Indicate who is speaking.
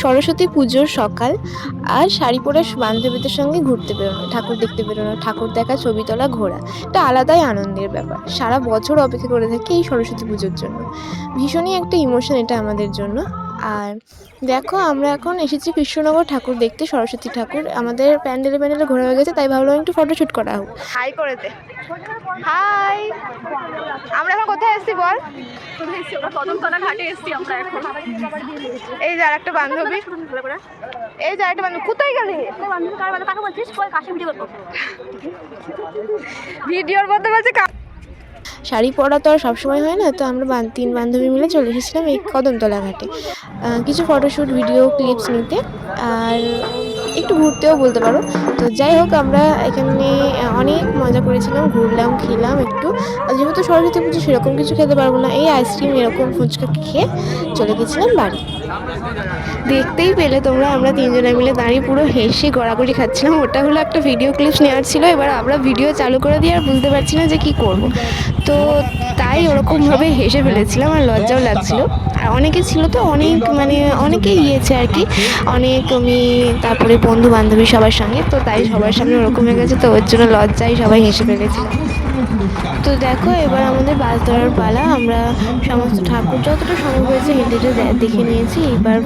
Speaker 1: সরস্বতী পুজোর সকাল আর শাড়ি পরা বান্ধবীদের সঙ্গে ঘুরতে বেরোনো, ঠাকুর দেখতে বেরোনো, ঠাকুর দেখা, ছবি তোলা, ঘোরা, এটা আলাদাই আনন্দের ব্যাপার। সারা বছর অপেক্ষা করে থাকি এই সরস্বতী পুজোর জন্য। ভীষণই একটা ইমোশন এটা আমাদের জন্য। আর দেখো আমরা এখন এসেছি কৃষ্ণনগর ঠাকুর দেখতে, সরস্বতী ঠাকুর। আমাদের প্যান্ডেলে প্যান্ডেলে ঘোরা হয়ে গেছে, তাই ভাবলাম একটু ফটোশ্যুট করা হোক। হাই করে দে। হাই। আমরা এখন কোথায় এসেছি বল?
Speaker 2: কদমতলা ঘাটে এসেছি আমরা এখন।
Speaker 1: এই যে আরেকটা বান্ধবী, এই যে আরেকটা বান্ধবী। কোথায় গেলি? ভিডিওর মধ্যে বলছে শাড়ি পরা তো আর সবসময় হয় না, তো আমরা তিন বান্ধবী মিলে চলে এসেছিলাম এই কদমতলা ঘাটে কিছু ফটোশ্যুট ভিডিও ক্লিপস নিতে আর একটু ঘুরতেও বলতে পারো। তো যাই হোক, আমরা এখানে অনেক মজা করেছিলাম, ঘুরলাম, খেলাম একটু। যেহেতু সরস্বতী পুজো সেরকম কিছু খেতে পারবো না, এই আইসক্রিম এরকম ফুচকা খেয়ে চলে গেছিলাম বাড়ি। দেখতেই পেলে তোমরা, আমরা তিনজনে মিলে দাঁড়িয়ে পুরো হেসে গড়াগড়ি খাচ্ছিলাম। ওটা হলো একটা ভিডিও ক্লিপস নেওয়ার ছিল। এবার আমরা ভিডিও চালু করে দিয়ে আর বুঝতে পারছি না যে কী করব, তো তাই ওরকমভাবে হেসে ফেলেছিলাম আর লজ্জাও লাগছিল। আর অনেকে ছিল তো, অনেকেই গিয়েছে আর কি, অনেক তারপরে বন্ধু বান্ধবী সবার সঙ্গে, তো তাই সবার সামনে ওরকম হয়ে গেছে, তো ওর জন্য লজ্জায় সবাই হেসে ফেলেছিলাম। তো দেখো এবার আমাদের বাস ধরার পালা। আমরা সমস্ত ঠাকুর যতটা সম্ভব হয়েছে হেঁটে হেঁটে দেখে নিয়েছি। এবার